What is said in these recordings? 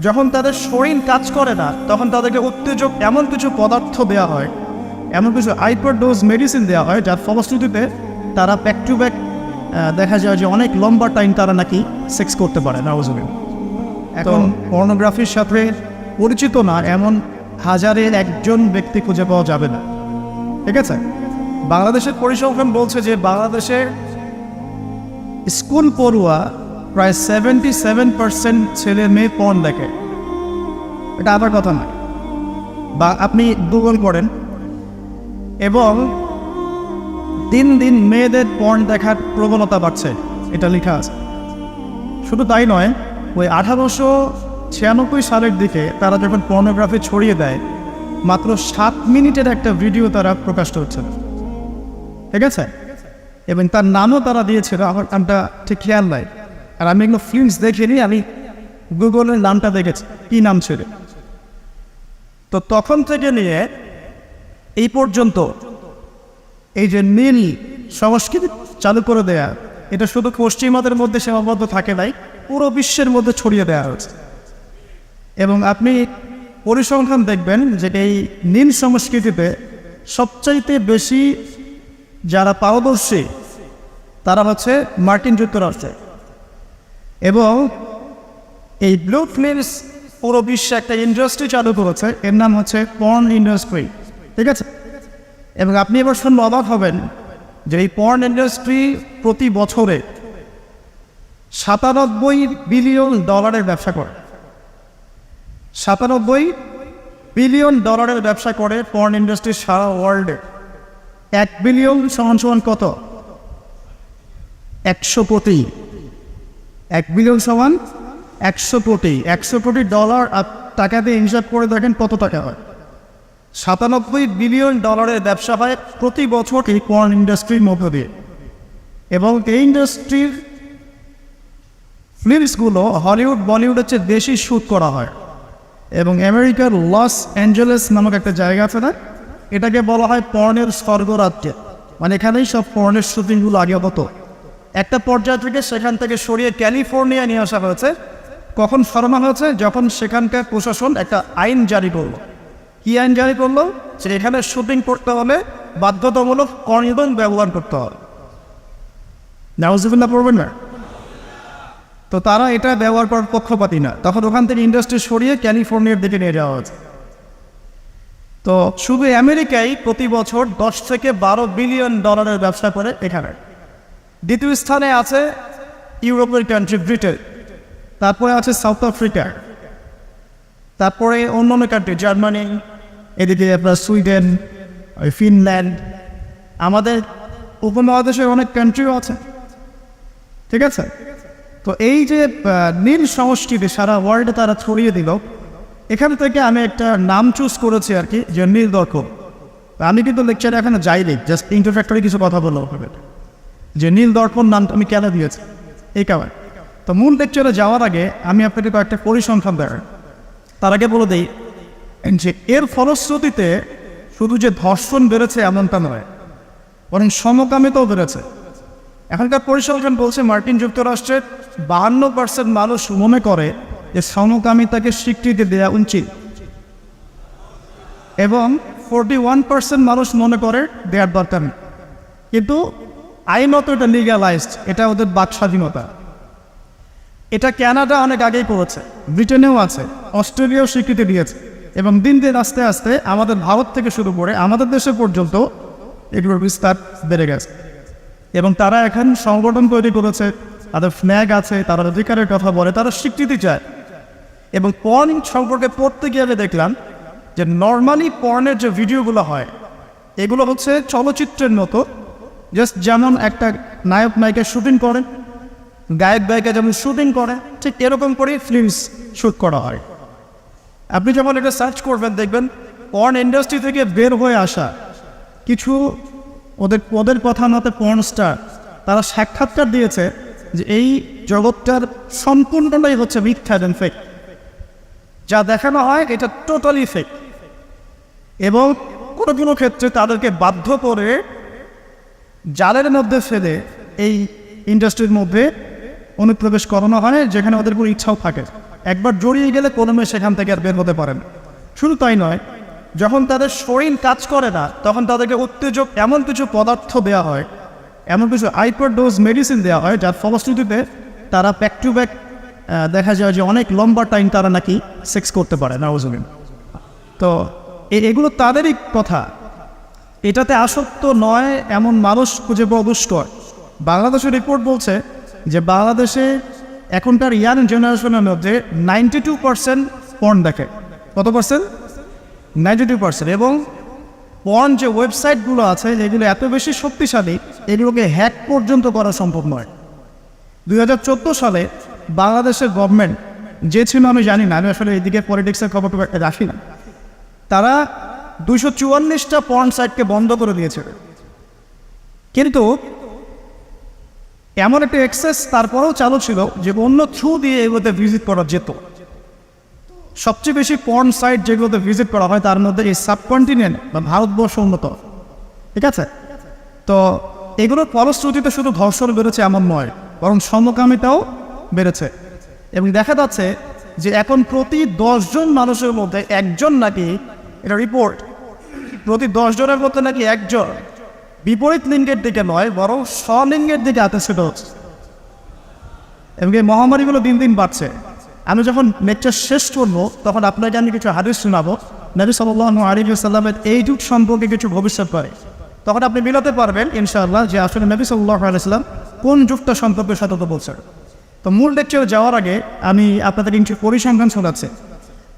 যখন তাদের শরীর কাজ করে না তখন তাদেরকে উত্তেজক এমন কিছু পদার্থ দেওয়া হয়, এমন কিছু হাইপার ডোজ মেডিসিন দেওয়া হয় যার ফলশ্রুতিতে তারা ব্যাক টু ব্যাক দেখা যায় যে অনেক লম্বা টাইম তারা নাকি সেক্স করতে পারে নাউজুবিল্লাহ। এখন পর্নোগ্রাফির সাথে পরিচিত না এমন হাজারের একজন ব্যক্তি খুঁজে পাওয়া যাবে না, ঠিক আছে? বাংলাদেশের পরিসংখ্যান বলছে যে বাংলাদেশের স্কুল পড়ুয়া প্রায় 77% ছেলে মেয়ে পর্ন দেখে। এটা আবার কথা নয়, বা আপনি গুগল করেন এবং দিন দিন মেয়েদের পর্ন দেখার প্রবণতা বাড়ছে, এটা লেখা আছে। শুধু তাই নয়, ওই 1896 সালের দিকে তারা যখন পর্নোগ্রাফি ছড়িয়ে দেয়, মাত্র 7 মিনিটের একটা ভিডিও তারা প্রকাশ করছে, ঠিক আছে? এবং তার নামও তারা দিয়েছিল, আমার নামটা ঠিক খেয়াল নাই, আর আমি এগুলো ফিল্মস দেখিনি, আমি গুগলের নামটা দেখেছি কী নাম ছিল। তো তখন থেকে নিয়ে এই পর্যন্ত এই যে নীল সংস্কৃতি চালু করে দেয়া, এটা শুধু পশ্চিমাদের মধ্যে সীমাবদ্ধ থাকে নাই, পুরো বিশ্বের মধ্যে ছড়িয়ে দেওয়া হয়েছে। এবং আপনি পরিসংখ্যান দেখবেন যে এই নীল সংস্কৃতিতে সবচাইতে বেশি যারা পারদর্শী তারা হচ্ছে মার্কিন যুক্তরাষ্ট্রে। এবং এই ব্লু ফিল্মস পুরো বিশ্বে একটা ইন্ডাস্ট্রি চালু করেছে, এর নাম হচ্ছে পর্ন ইন্ডাস্ট্রি, ঠিক আছে? এবং আপনি এবার শুনলে অবাক হবেন যে এই পর্ন ইন্ডাস্ট্রি প্রতি বছরে $97 বিলিয়ন ব্যবসা করে। $97 বিলিয়ন ব্যবসা করে পর্ন ইন্ডাস্ট্রি সারা ওয়ার্ল্ডে। 1 বিলিয়ন সমান কত? 100 কোটি। 1 বিলিয়ন সমান 100 কোটি। 100 কোটি ডলার টাকা দিয়ে হিসাব করে দেখেন কত টাকা হয়। $97 বিলিয়ন ব্যবসা হয় প্রতি বছর এই পর্ন ইন্ডাস্ট্রির মধ্য দিয়ে। এবং এই ইন্ডাস্ট্রির ফিল্মসগুলো হলিউড বলিউডের চেয়ে বেশি শ্যুট করা হয়। এবং আমেরিকার লস অ্যাঞ্জেলেস নামক একটা জায়গা আছে না, এটাকে বলা হয় পর্নের স্বর্গরাজ্য। মানে এখানেই সব পর্নের শুটিংগুলো আগে হতো। একটা পর্যায় থেকে সেখান থেকে সরিয়ে ক্যালিফোর্নিয়া নিয়ে আসা হয়েছে। কখন সরানো হয়েছে? যখন সেখানকার প্রশাসন একটা আইন জারি করলো। কী আইন জারি করলো? যে এখানে শুটিং করতে হলে বাধ্যতামূলক কন্ডোম ব্যবহার করতে হবে। নাউজুবিল্লাহ পড়বেন না? তো তারা এটা ব্যবহার করার পক্ষপাতী না, তখন ওখান থেকে ইন্ডাস্ট্রি সরিয়ে ক্যালিফোর্নিয়ার দিকে নিয়ে যাওয়া হয়েছে। তো শুধু আমেরিকায় প্রতি বছর 10 থেকে 12 বিলিয়ন ডলারের ব্যবসা করে এখানে। দ্বিতীয় স্থানে আছে ইউরোপের কান্ট্রি ব্রিটেন, তারপরে আছে সাউথ আফ্রিকা, তারপরে অন্যান্য কান্ট্রি জার্মানি, এদিকে আপনার সুইডেন, ফিনল্যান্ড, আমাদের উপমহাদেশের অনেক কান্ট্রিও আছে, ঠিক আছে? তো এই যে নীল সংস্কৃতি সারা ওয়ার্ল্ডে তারা ছড়িয়ে দিল, এখান থেকে আমি একটা নাম চুজ করেছি আর কি, যে নীল দর্পণ। আমি কিন্তু লেকচারে এখানে যাইনি, জাস্ট ইন্ট্রোডাক্টরি কিছু কথা বললাম হবে যে নীল দর্পণ নামটা আমি কেন দিয়েছি এই কারণে। তো মূল লেকচারে যাওয়ার আগে আমি আপনাকে কয়েকটা পরিসংখ্যান দেখাই। তার আগে বলে দিই যে এর ফলশ্রুতিতে শুধু যে ধর্ষণ বেড়েছে এমনটা নয়, বরং সমকামিতাও বেড়েছে। এখনকার পরিসংখ্যান বলছে মার্কিন যুক্তরাষ্ট্রের 52% মানুষ মনে করে যে সমকামিতাকে স্বীকৃতি দেওয়া উচিত, এবং 41% মানুষ মনে করে দেওয়ার দরকার নেই। কিন্তু আইনত এটা লিগ্যালাইজড, এটা ওদের বাক স্বাধীনতা। এটা কানাডা অনেক আগেই করেছে, ব্রিটেনেও আছে, অস্ট্রেলিয়াও স্বীকৃতি দিয়েছে, এবং দিন দিন আস্তে আস্তে আমাদের ভারত থেকে শুরু করে আমাদের দেশে পর্যন্ত এগুলোর বিস্তার বেড়ে গেছে। এবং তারা এখন সংগঠন তৈরি করেছে, তাদের ফ্ল্যাগ আছে, তারা অধিকারের কথা বলে, তারা স্বীকৃতি চায়। এবং পর্ন সম্পর্কে পড়তে গিয়ে আমি দেখলাম যে নর্মালি পর্নের যে ভিডিওগুলো হয় এগুলো হচ্ছে চলচ্চিত্রের মতো, জাস্ট যেমন একটা নায়ক নায়িকা শুটিং করে, গায়ক গায়িকা যেমন শুটিং করে, ঠিক এরকম করেই ফিল্মস শ্যুট করা হয়। আপনি যখন এটা সার্চ করবেন দেখবেন পর্ন ইন্ডাস্ট্রি থেকে বের হয়ে আসা কিছু ওদের কথা মতে পর্ন স্টার, তারা সাক্ষাৎকার দিয়েছে যে এই জগৎটার সম্পূর্ণটাই হচ্ছে মিথ্যা এবং ফেক। যা দেখানো হয় এটা টোটালি ফেক। এবং কোনো কোনো ক্ষেত্রে তাদেরকে বাধ্য করে জালের মধ্যে ফেলে এই ইন্ডাস্ট্রির মধ্যে অনুপ্রবেশ করানো হয়, যেখানে ওদের কোনো ইচ্ছাও থাকে। একবার জড়িয়ে গেলে কোনো মেয়ে সেখান থেকে আর বের হতে পারে না। শুধু তাই নয়, যখন তাদের শরীর কাজ করে না তখন তাদেরকে উত্তেজক এমন কিছু পদার্থ দেওয়া হয়, এমন কিছু হাইপারডোজ মেডিসিন দেওয়া হয় যার ফলশ্রুতিতে তারা ব্যাক টু ব্যাক দেখা যায় যে অনেক লম্বা টাইম তারা নাকি সেক্স করতে পারে নাউজুবিন। তো এগুলো তাদেরই কথা, এটাতে আসক্ত নয় এমন মানুষ খুঁজে পাওয়া দুষ্কর। বাংলাদেশের রিপোর্ট বলছে যে বাংলাদেশে এখনকার ইয়াং জেনারেশনের মধ্যে 92% পর্ন দেখে। কত পার্সেন্ট? 92%। এবং পর্ন যে ওয়েবসাইটগুলো আছে যেগুলো এত বেশি শক্তিশালী, এগুলোকে হ্যাক পর্যন্ত করা সম্ভব নয়। 2014 সালে বাংলাদেশের গভর্নমেন্ট যে ছিল আমি জানি না, আমি আসলে এইদিকে পলিটিক্সের খবর রাখি না, তারা 244টা পর্ন সাইটকে বন্ধ করে দিয়েছে। কিন্তু এমন একটা অ্যাক্সেস তারপরেও চালু ছিল যে অন্য থ্রু দিয়ে এগুলোতে ভিজিট করা যেত। সবচেয়ে বেশি পর্ন সাইট যেগুলোতে ভিজিট করা হয় তার মধ্যে এই সাবকন্টিনেন্ট বা ভারতবর্ষ উন্নত, ঠিক আছে? তো এগুলোর ফলশ্রুতিতে শুধু ধর্ষণ বেড়েছে এমন নয়, বরং সমকামিতাও বেড়েছে। এবং দেখা যাচ্ছে যে এখন প্রতি 10 জন মানুষের মধ্যে একজন নাকি, এটা রিপোর্ট, প্রতি 10 জনের মধ্যে নাকি একজন বিপরীত লিঙ্গের দিকে নয় বরং স্বলিঙ্গের দিকে আকর্ষিত হচ্ছে। এবং এই মহামারীগুলো দিন দিন বাড়ছে। আমি যখন লেকচার শেষ করবো তখন আপনাকে আমি কিছু হাদিস শোনাবো নবী সাল্লাল্লাহু আলাইহি ওয়াসাল্লামের এই যুগ সম্পর্কে কিছু ভবিষ্যৎবাণী। তখন আপনি মিলাতে পারবেন ইনশাআল্লাহ যে আসলে নবী সাল্লাল্লাহু আলাইহি ওয়াসাল্লাম কোন যুগটা সম্পর্কে সতর্ক বলছেন। তো মূল লেকচারে যাওয়ার আগে আমি আপনাদের কিছু পরিসংখ্যান শোনাচ্ছি,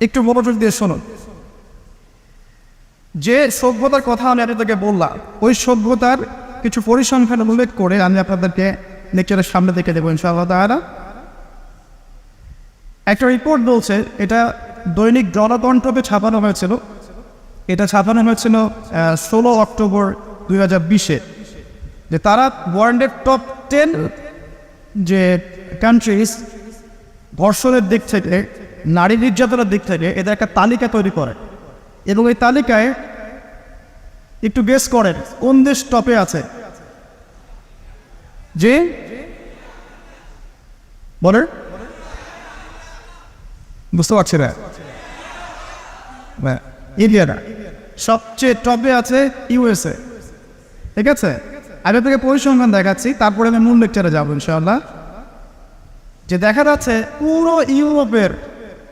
একটু মনোযোগ দিয়ে শুনুন। যে সভ্যতার কথা আমি আপনাদেরকে বললাম ওই সভ্যতার কিছু পরিসংখ্যান উল্লেখ করে আমি আপনাদেরকে লেকচারের সামনে দেখে দেবো ইনশাআল্লাহ তাআলা। একটা রিপোর্ট বলছে, এটা দৈনিক জনকণ্ঠকে ছাপানো হয়েছিল, এটা ছাপানো হয়েছিল 16 অক্টোবর 2020-এ, যে তারা ওয়ার্ল্ডের টপ 10 যে কান্ট্রিজ ধর্ষণের দিক থেকে, নারী নির্যাতনের দিক থেকে এদের একটা তালিকা তৈরি করে। এবং এই তালিকায় একটু গেস করেন কোন দেশ টপে আছে? যে বলেন, বুঝতে পারছি না, ইন্ডিয়াটা সবচেয়ে টপে আছে ইউএসএ, ঠিক আছে? আমি আপনাকে পরিসংখ্যান দেখাচ্ছি, তারপরে আমি মূল লেকচারে যাবো ইনশাআল্লাহ। যে দেখা যাচ্ছে পুরো ইউরোপের,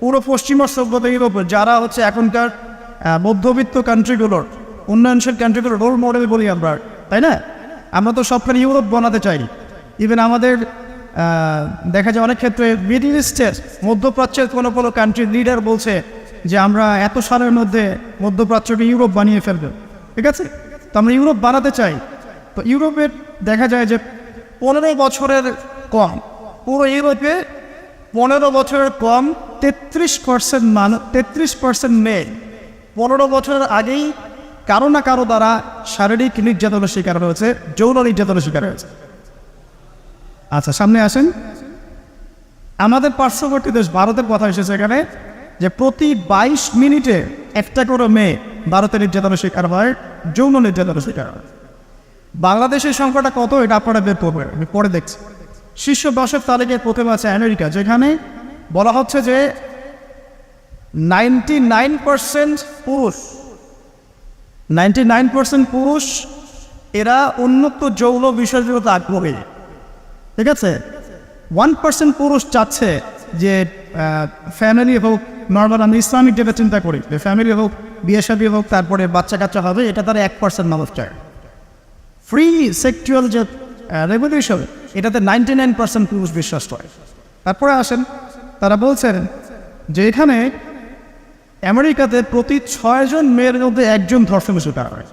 পুরো পশ্চিমা সভ্যতা ইউরোপের যারা হচ্ছে এখনকার মধ্যবিত্ত কান্ট্রিগুলোর, উন্নয়নশীল কান্ট্রিগুলোর রোল মডেল বলি আমরা, তাই না? আমরা তো সবখানে ইউরোপ বানাতে চাই। ইভেন আমাদের দেখা যায় অনেক ক্ষেত্রে মিডল ইস্টের, মধ্যপ্রাচ্যের কোনো কোনো কান্ট্রির লিডার বলছে যে আমরা এত সালের মধ্যে মধ্যপ্রাচ্যকে ইউরোপ বানিয়ে ফেলবে, ঠিক আছে? তো আমরা ইউরোপ বানাতে চাই। তো ইউরোপের দেখা যায় যে 15 বছরের কম, পুরো ইউরোপে 15 বছরের কম 33% মেয়ে 15 বছরের আগেই কারো না কারো দ্বারা শারীরিক নির্যাতনের শিকার হয়েছে, যৌন নির্যাতনের শিকার হয়েছে। আচ্ছা, সামনে আসেন। আমাদের পার্শ্ববর্তী দেশ ভারতের কথা এসেছে এখানে, যে প্রতি 22 মিনিটে একটা করে মেয়ে ভারতের নির্যাতনের শিকার হয়, যৌন নির্যাতনের শিকার হয়। বাংলাদেশের সংখ্যাটা কত এটা আপনারা বের করবেন, আমি পরে দেখছি। শীর্ষ 10-এর তালিকায় প্রথমে আছে আমেরিকা, যেখানে বলা হচ্ছে যে 99% পুরুষ, 99% পুরুষ এরা উন্নত যৌন বিষয়গুলোতে আগ্রহী, ঠিক আছে? 1% পুরুষ চাচ্ছে যে ফ্যামিলি হোক, নর্মাল আমি ইসলামিক যেটা চিন্তা করি যে ফ্যামিলি হোক, বিয়ে শাদী হোক, তারপরে বাচ্চা কাচ্চা হবে, এটা তারা 1% মানুষ চায়। ফ্রি সেক্সুয়াল যে রেভলিউশন, এটাতে 99% পুরুষ বিশ্বাস করে। তারপরে আসেন, তারা বলছেন যে এখানে আমেরিকাতে প্রতি 6 জন মেয়ের মধ্যে একজন ধর্ষণের শিকার হয়,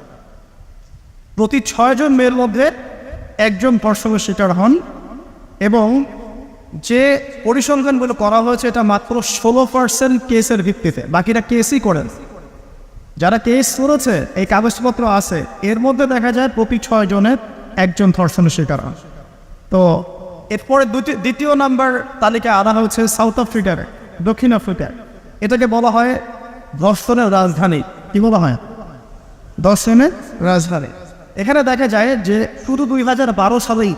প্রতি 6 জন মেয়ের মধ্যে একজন ধর্ষণের শিকার হন। এবং যে পরিসংখ্যানগুলো করা হয়েছে এটা মাত্র 16% কেসের ভিত্তিতে, বাকিরা কেসই করেন। যারা কেস করেছে, এই কাগজপত্র আছে, এর মধ্যে দেখা যায় প্রতি 6 জনের একজন ধর্ষণের শিকার হন। তো এরপরে দ্বিতীয় নাম্বার তালিকায় আনা হয়েছে সাউথ আফ্রিকার, দক্ষিণ আফ্রিকার। এটাকে বলা হয় ধর্ষণের রাজধানী। কি বলা হয়? ধর্ষণের রাজধানী। এখানে দেখা যায় যে শুধু 2012 সালেই,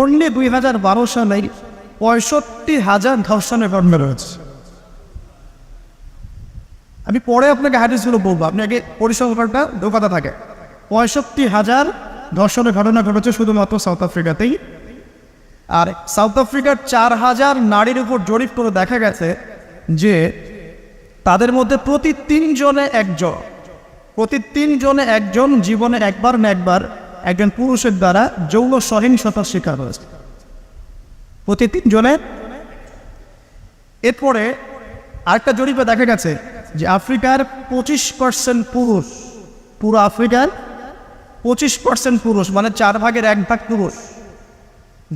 অনলি 2012 সালেই 65,000 ধর্ষণের ঘটনা রয়েছে। আমি পরে আপনাকে হাদিসগুলো বলবো, আপনি আগে পরিসংখ্যানটা দোকাতে থাকে। 65,000 ধর্ষণের ঘটনা ঘটেছে শুধুমাত্র সাউথ আফ্রিকাতেই। আর সাউথ আফ্রিকার 4,000 নারীর উপর জরিপ করে দেখা গেছে যে তাদের মধ্যে প্রতি 3 জনে একজন জীবনে একবার না একবার একজন পুরুষের দ্বারা যৌন সহিংসতার শিকার হয়েছে, প্রতি 3 জনে। এরপরে আরেকটা জরিপে দেখা গেছে যে আফ্রিকার 25% পুরুষ, পুরো আফ্রিকার 25% পুরুষ, মানে 4 ভাগের 1 ভাগ পুরুষ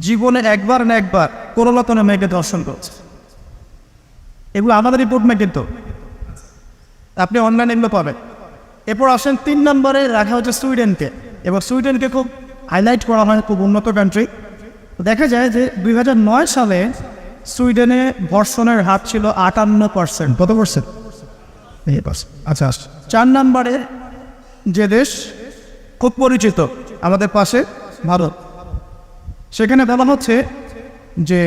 জীবনে একবার না একবার কোনো না কোনো মেয়েকে ধর্ষণ করছে। এগুলো আমাদের রিপোর্ট না, কিন্তু আপনি অনলাইনে এগুলো পাবেন। এরপর আসেন 3 নম্বরে রাখা হচ্ছে সুইডেনকে। এবার সুইডেনকে খুব হাইলাইট করা হয়, খুব উন্নত কান্ট্রি। দেখা যায় যে 2009 সালে সুইডেনে ধর্ষণের হার ছিল 58%। কত পার্সেন্ট? আচ্ছা। 4 নম্বরে যে দেশ খুব পরিচিত আমাদের পাশে, ভারত, সেখানে বলা হচ্ছে যে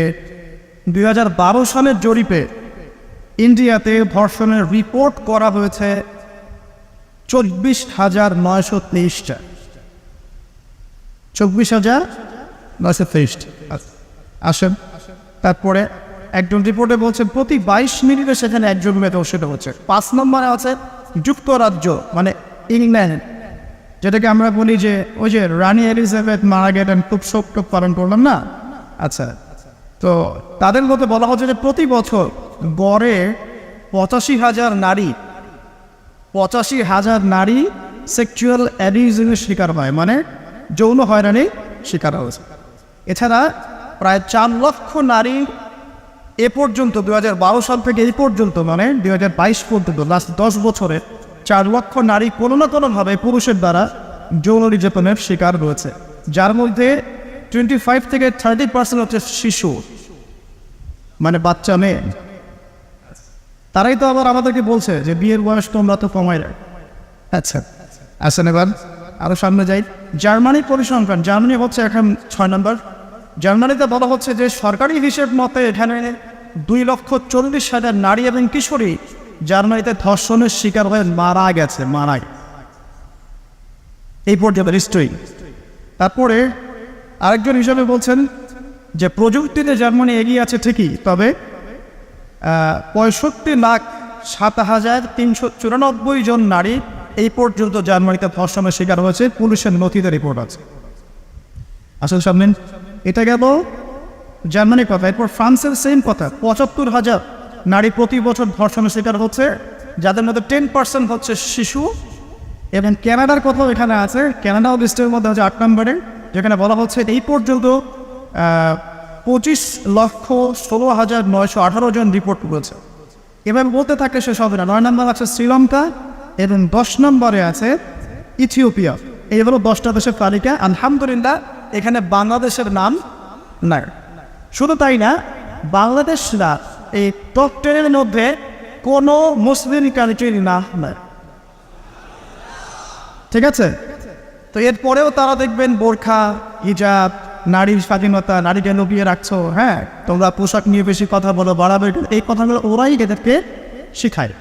2012 সালের জরিপে ইন্ডিয়াতে ধর্ষণের রিপোর্ট করা হয়েছে 24,923টা। 24,923। আসেন, তারপরে একজন রিপোর্টে বলছে প্রতি 22 মিনিটে সেখানে একজন মেয়ে ধর্ষিত হচ্ছে। 5 নম্বরে আছে যুক্তরাজ্য, মানে ইংল্যান্ড, যেটাকে আমরা বলি যে ওই যে রানী এলিজাবেথ মারা গেলেন, খুব শোক পালন করলাম না। আচ্ছা, তো তাদের মধ্যে বলা হচ্ছে যে প্রতি বছর গড়ে 85,000 নারী সেক্সুয়াল অ্যাবিউজের শিকার হয়, মানে যৌন হয়রানি শিকার হয়েছে। এছাড়া প্রায় 4 লক্ষ নারী এ পর্যন্ত 2012 সাল থেকে এই পর্যন্ত, মানে 2022 পর্যন্ত, লাস্ট 10 বছরে 4 লক্ষ নারী কোনো না কোনোভাবে পুরুষের দ্বারা যৌন নির্যাতনের শিকার রয়েছে, যার মধ্যে 25 থেকে 30% হচ্ছে শিশু, মানে বাচ্চা মেয়ে। তারাই তো আবার আমাদেরকে বলছে যে বিয়ের বয়স তোমরা তো কমাই রাখ। আচ্ছা, আসেন এবার আরও সামনে যাই। জার্মানির পরিসংখ্যান, জার্মানি হচ্ছে এখন 6 নম্বর। জার্মানিতে বলা হচ্ছে যে সরকারি হিসেব মতে এখানে 2,40,000 নারী এবং কিশোরী জার্মানিতে ধর্ষণের শিকার হয়ে মারা গেছে, এই পর্যন্ত হিস্ট্রি। তারপরে আরেকজন হিসাবে বলছেন যে প্রযুক্তিতে জার্মানি এগিয়ে আছে ঠিকই, তবে 65,07,394 জন নারী এই পর্যন্ত জার্মানিতে ধর্ষণের শিকার হয়েছে, পুলিশের নথিতে রিপোর্ট আছে। আসলে সামনে এটা গেল জার্মানির কথা। এরপর ফ্রান্সের সেম কথা, 75,000 নারী প্রতি বছর ধর্ষণের শিকার হচ্ছে, যাদের মধ্যে 10% হচ্ছে শিশু। এবং কানাডার কথাও এখানে আছে, কানাডাও লিস্টের মধ্যে হচ্ছে 8 নম্বরে, যেখানে বলা হচ্ছে এই পর্যন্ত 25,16,918 জন রিপোর্ট করেছে। এবার বলতে থাকলে শেষ হবে না। 9 নম্বর আছে শ্রীলঙ্কা এবং 10 নম্বরে আছে ইথিওপিয়া। এই হলো 10টা দেশের তালিকা। আলহামদুলিল্লাহ এখানে বাংলাদেশের নাম নাই। শুধু তাই না, বাংলাদেশ না এই টপ 10-এর মধ্যে কোনো মুসলিম কান্ট্রির নাম নাই। ঠিক আছে, তো এরপরেও তারা দেখবেন বোরখা, হিজাব, নারীর স্বাধীনতা, নারীকে লুকিয়ে রাখছো, হ্যাঁ তোমরা পোশাক নিয়ে বেশি কথা বলো, বাড়াবে, এই কথাগুলো ওরাই এদেরকে শিখায়।